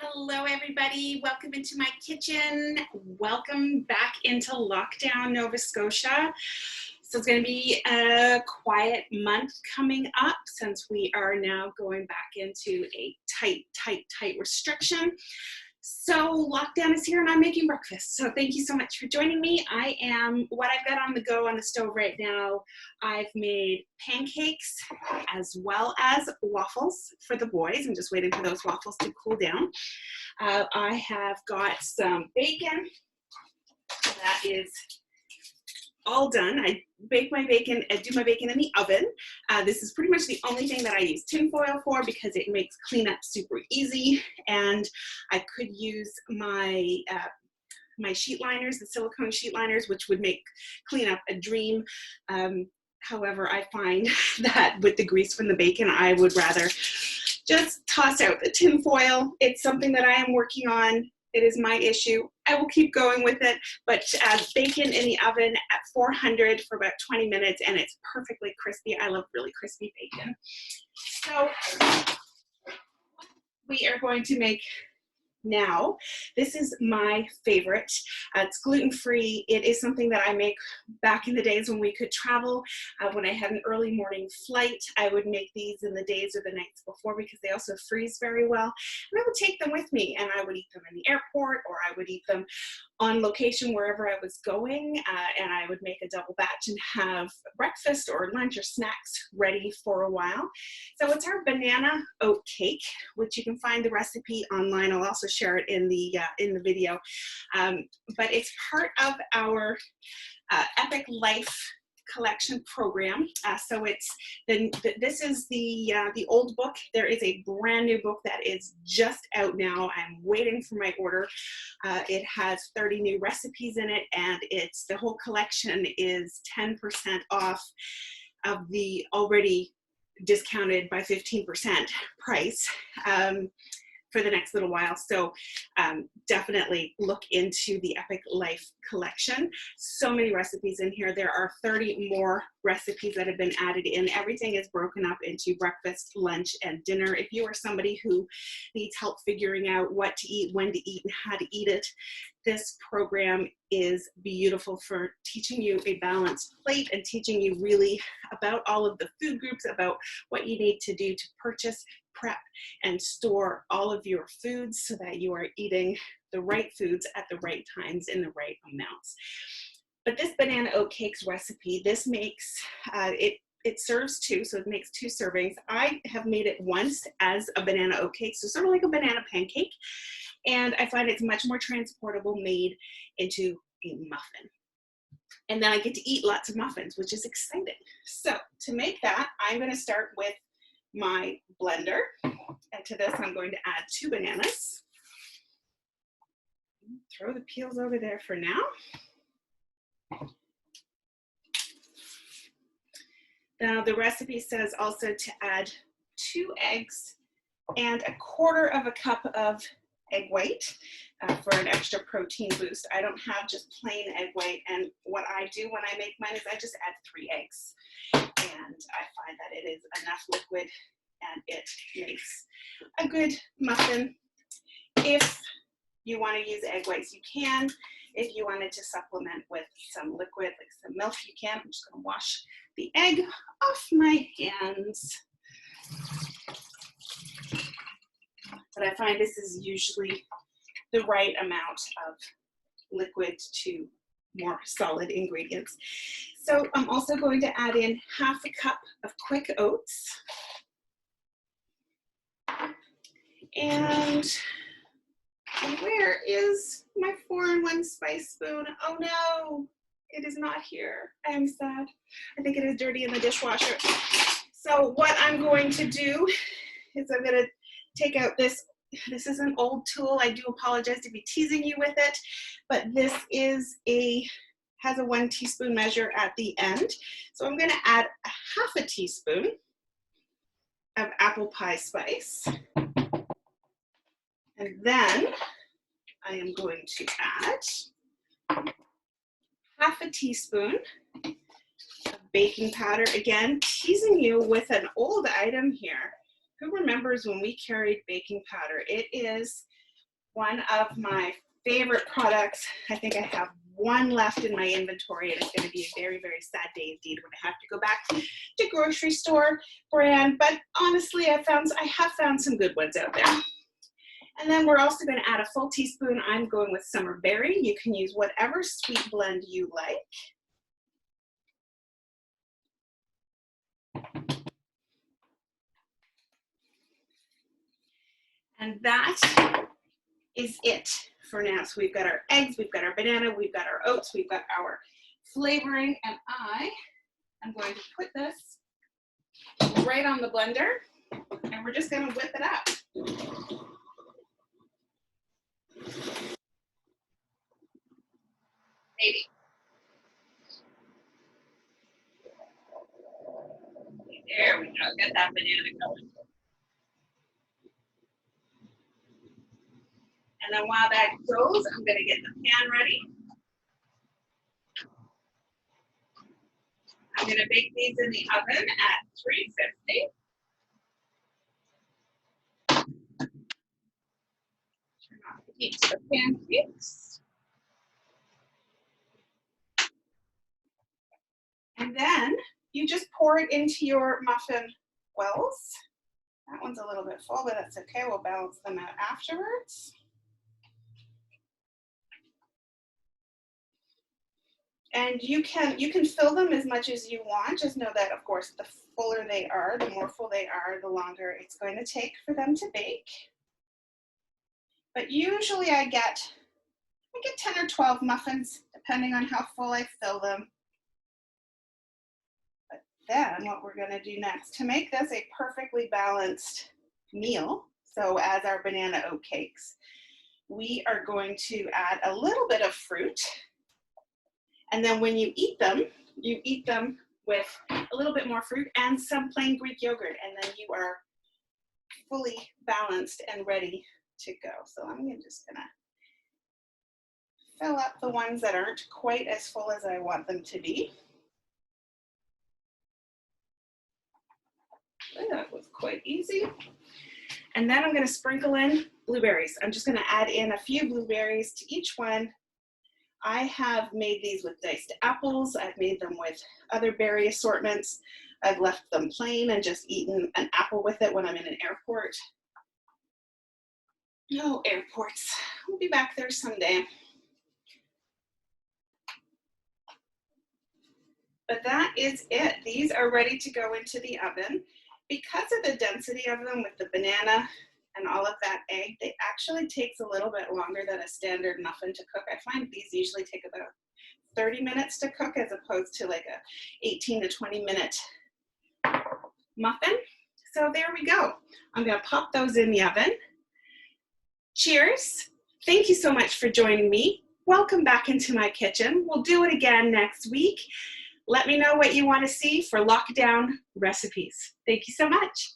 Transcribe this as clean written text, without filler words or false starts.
Hello, everybody. Welcome into my kitchen. Welcome back into lockdown, Nova Scotia. So it's going to be a quiet month coming up since we are now going back into a tight restriction. So lockdown is here and I'm making breakfast. So thank you so much for joining me. What I've got on the go on the stove right now, I've made pancakes as well as waffles for the boys. I'm just waiting for those waffles to cool down. I have got some bacon that is all done. I bake my bacon and do my bacon in the oven. This is pretty much the only thing that I use tin foil for because it makes cleanup super easy. And I could use my my sheet liners, the silicone sheet liners, which would make cleanup a dream. However, I find that with the grease from the bacon, I would rather just toss out the tin foil. It's something that I am working on. It is my issue. I will keep going with it, but bacon in the oven at 400 for about 20 minutes and it's perfectly crispy. I love really crispy bacon. So we are going to make now. This is my favorite. It's gluten-free. It is something that I make back in the days when we could travel. When I had an early morning flight, I would make these in the days or the nights before because they also freeze very well. And I would take them with me and I would eat them in the airport or I would eat them on location wherever I was going, and I would make a double batch and have breakfast or lunch or snacks ready for a while. So it's our banana oat cake, which you can find the recipe online. I'll also share it in the video, but it's part of our Epic Life collection program. So this is the old book. There is a brand new book that is just out now. I'm waiting for my order. It has 30 new recipes in it, and the whole collection is 10% off of the already discounted by 15% price for the next little while. So definitely look into the Epic Life collection. So many recipes in here. There are 30 more recipes that have been added in. Everything is broken up into breakfast, lunch, and dinner. If you are somebody who needs help figuring out what to eat, when to eat, and how to eat it, this program is beautiful for teaching you a balanced plate and teaching you really about all of the food groups, about what you need to do to purchase, prep, and store all of your foods so that you are eating the right foods at the right times in the right amounts. But this banana oat cakes recipe, this makes, it serves two, so it makes 2 servings. I have made it once as a banana oat cake, so sort of like a banana pancake. And I find it's much more transportable made into a muffin. And then I get to eat lots of muffins, which is exciting. So to make that, I'm going to start with my blender. And to this, I'm going to add 2 bananas. Throw the peels over there for now. Now the recipe says also to add 2 eggs and 1/4 cup of egg white for an extra protein boost. I don't have just plain egg white, and what I do when I make mine is I just add 3 eggs, and I find that it is enough liquid and it makes a good muffin. If you want to use egg whites, you can. If you wanted to supplement with some liquid, like some milk, you can. I'm just going to wash the egg off my hands. But I find this is usually the right amount of liquid to more solid ingredients. So I'm also going to add in 1/2 cup of quick oats. And where is my 4-in-1 spice spoon? Oh no, it is not here. I am sad. I think it is dirty in the dishwasher. So what I'm going to do is I'm going to take out this is an old tool. I do apologize to be teasing you with it, but this has a 1 teaspoon measure at the end. So I'm going to add 1/2 teaspoon of apple pie spice. And then I am going to add 1/2 teaspoon of baking powder. Again, teasing you with an old item here. Who remembers when we carried baking powder? It is one of my favorite products. I think I have one left in my inventory, and it's going to be a very, very sad day indeed when I have to go back to grocery store brand. But honestly, I have found some good ones out there. And then we're also going to add a full teaspoon. I'm going with summer berry. You can use whatever sweet blend you like. And that is it for now. So we've got our eggs, we've got our banana, we've got our oats, we've got our flavoring, and I am going to put this right on the blender, and we're just going to whip it up. Maybe. There we go. Get that banana going. And then while that goes, I'm going to get the pan ready. I'm going to bake these in the oven at 350. Turn off the heat to the pancakes. And then you just pour it into your muffin wells. That one's a little bit full, but that's okay. We'll balance them out afterwards. And you can fill them as much as you want. Just know that, of course, the fuller they are, the more full they are, the longer it's going to take for them to bake. But usually I get 10 or 12 muffins, depending on how full I fill them. But then what we're going to do next, to make this a perfectly balanced meal, so as our banana oat cakes, we are going to add a little bit of fruit. And then when you eat them with a little bit more fruit and some plain Greek yogurt, and then you are fully balanced and ready to go. So I'm just gonna fill up the ones that aren't quite as full as I want them to be. That was quite easy. And then I'm gonna sprinkle in blueberries. I'm just gonna add in a few blueberries to each one. I have made these with diced apples. I've made them with other berry assortments. I've left them plain and just eaten an apple with it when I'm in an airport. No airports. We'll be back there someday. But that is it. These are ready to go into the oven. Because of the density of them with the banana and all of that egg, they actually takes a little bit longer than a standard muffin to cook. I find these usually take about 30 minutes to cook as opposed to like a 18 to 20 minute muffin. So there we go. I'm gonna pop those in the oven. Cheers. Thank you so much for joining me. Welcome back into my kitchen. We'll do it again next week. Let me know what you want to see for lockdown recipes. Thank you so much.